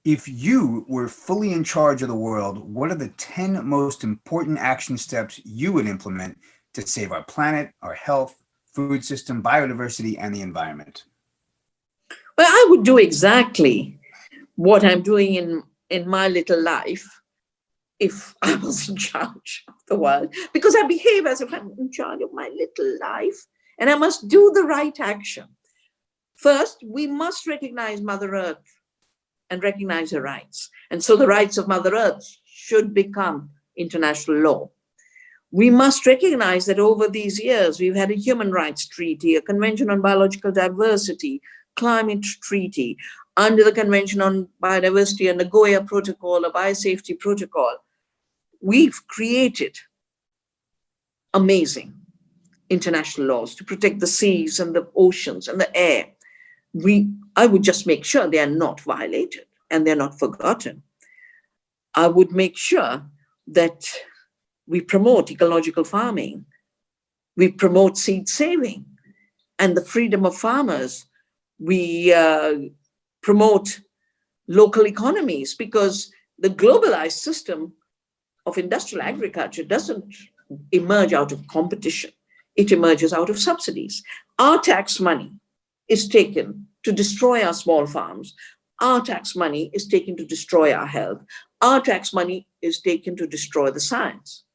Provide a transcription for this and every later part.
If you were fully in charge of the world, what are the 10 most important action steps you would implement to save our planet, our health, food system, biodiversity, and the environment? Well, I would do exactly what I'm doing in my little life if I was in charge of the world, because I behave as if I'm in charge of my little life, and I must do the right action. First, we must recognize Mother Earth and recognize her rights. And so the rights of Mother Earth should become international law. We must recognize that over these years, we've had a human rights treaty, a convention on biological diversity, climate treaty, under the Convention on Biodiversity and Nagoya Protocol, a biosafety protocol. We've created amazing international laws to protect the seas and the oceans and the air. I would just make sure they are not violated and they're not forgotten. I would make sure that we promote ecological farming, we promote seed saving and the freedom of farmers. We promote local economies, because the globalized system of industrial agriculture doesn't emerge out of competition. It emerges out of subsidies. Our tax money is taken to destroy our small farms. Our tax money is taken to destroy our health. Our tax money is taken to destroy the science.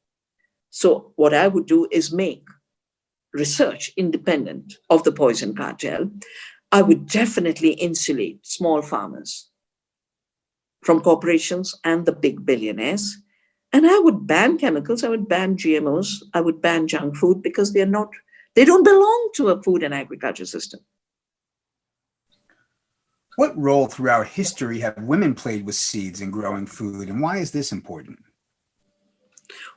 So what I would do is make research independent of the poison cartel. I would definitely insulate small farmers from corporations and the big billionaires. And I would ban chemicals, I would ban GMOs, I would ban junk food, because they don't belong to a food and agriculture system. What role throughout history have women played with seeds in growing food, and why is this important?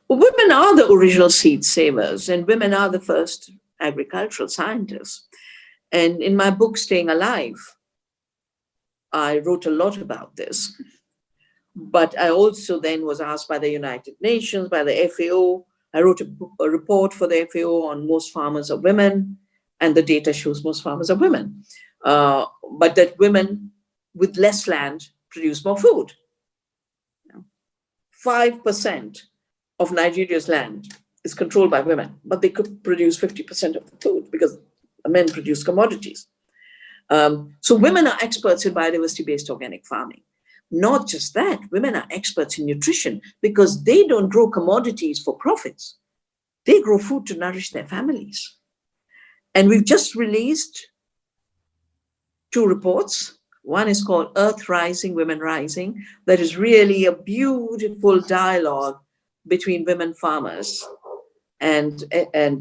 Well, women are the original seed savers, and women are the first agricultural scientists. And in my book, Staying Alive, I wrote a lot about this. But I also then was asked by the United Nations, by the FAO. I wrote a report for the FAO on most farmers are women, and the data shows most farmers are women. But that women with less land produce more food. 5% of Nigeria's land is controlled by women, but they could produce 50% of the food because men produce commodities. So women are experts in biodiversity-based organic farming. Not just that, women are experts in nutrition, because they don't grow commodities for profits. They grow food to nourish their families. And we've just released 2 reports. One is called Earth Rising, Women Rising. That is really a beautiful dialogue between women farmers and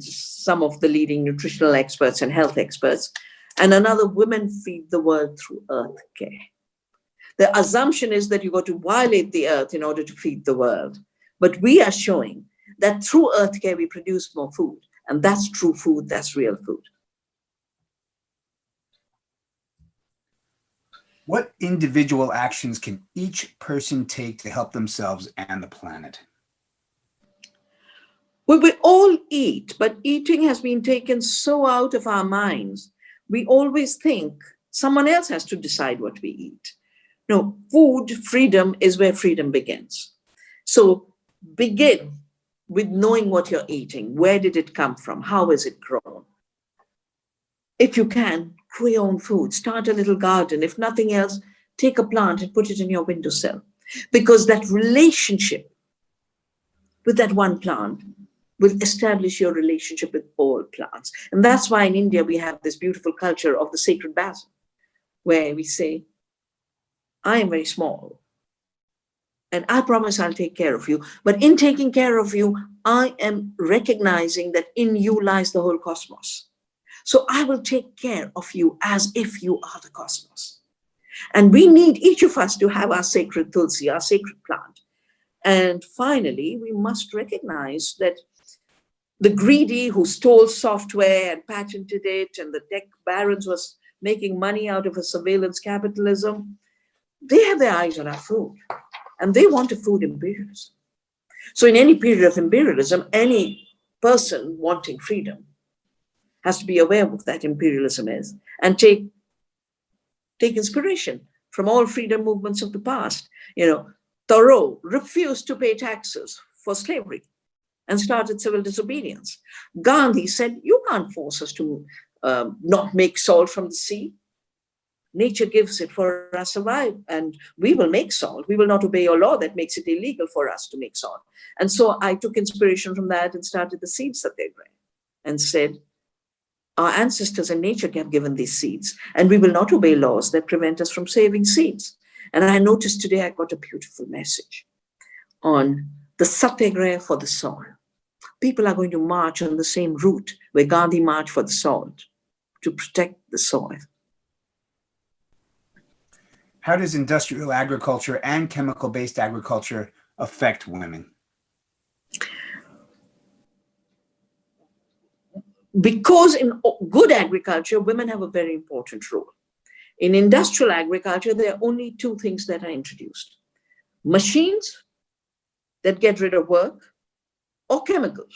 some of the leading nutritional experts and health experts. And another, Women Feed the World Through Earth Care. The assumption is that you got to violate the earth in order to feed the world. But we are showing that through earth care, we produce more food. And that's true food, that's real food. What individual actions can each person take to help themselves and the planet? Well, we all eat, but eating has been taken so out of our minds. We always think someone else has to decide what we eat. No, food freedom is where freedom begins. So begin with knowing what you're eating. Where did it come from? How is it grown? If you can, grow your own food. Start a little garden. If nothing else, take a plant and put it in your windowsill. Because that relationship with that one plant will establish your relationship with all plants. And that's why in India we have this beautiful culture of the sacred basil, where we say, I am very small, and I promise I'll take care of you. But in taking care of you, I am recognizing that in you lies the whole cosmos. So I will take care of you as if you are the cosmos. And we need each of us to have our sacred tulsi, our sacred plant. And finally, we must recognize that the greedy who stole software and patented it, and the tech barons was making money out of a surveillance capitalism, they have their eyes on our food, and they want a food imperialism. So in any period of imperialism, any person wanting freedom has to be aware of what that imperialism is and take inspiration from all freedom movements of the past. Thoreau refused to pay taxes for slavery and started civil disobedience. Gandhi said, you can't force us to not make salt from the sea. Nature gives it for us to survive, and we will make salt. We will not obey your law that makes it illegal for us to make salt. And so I took inspiration from that and started the seed satyagraha and said, our ancestors and nature have given these seeds, and we will not obey laws that prevent us from saving seeds. And I noticed today I got a beautiful message on the satyagraha for the soil. People are going to march on the same route where Gandhi marched for the salt, to protect the soil. How does industrial agriculture and chemical-based agriculture affect women? Because in good agriculture, women have a very important role. In industrial agriculture, there are only two things that are introduced: machines that get rid of work, or chemicals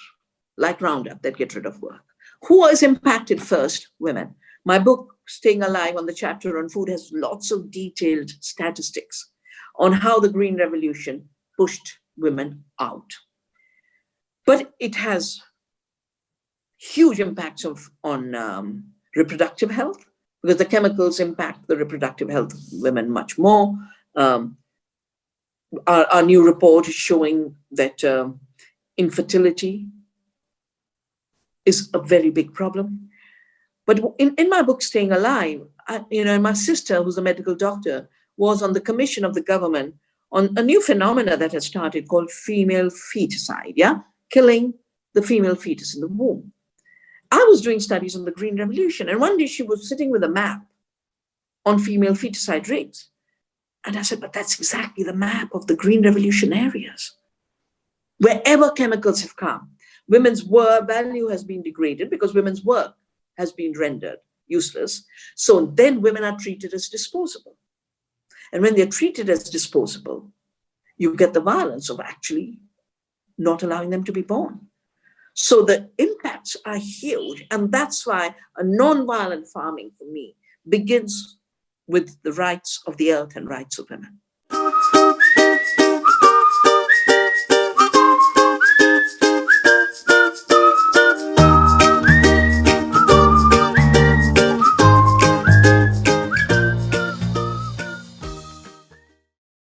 like Roundup that get rid of work. Who is impacted first? Women. My book, Staying Alive, on the chapter on food, has lots of detailed statistics on how the Green Revolution pushed women out. But it has huge impacts on reproductive health, because the chemicals impact the reproductive health of women much more. Our new report is showing that infertility is a very big problem. But in my book, Staying Alive, my sister, who's a medical doctor, was on the commission of the government on a new phenomena that has started called female feticide, killing the female fetus in the womb. I was doing studies on the Green Revolution, and one day she was sitting with a map on female feticide rates. And I said, but that's exactly the map of the Green Revolution areas. Wherever chemicals have come, women's value has been degraded because women's work has been rendered useless. So then women are treated as disposable. And when they're treated as disposable, you get the violence of actually not allowing them to be born. So the impacts are huge. And that's why a non-violent farming for me begins with the rights of the earth and rights of women.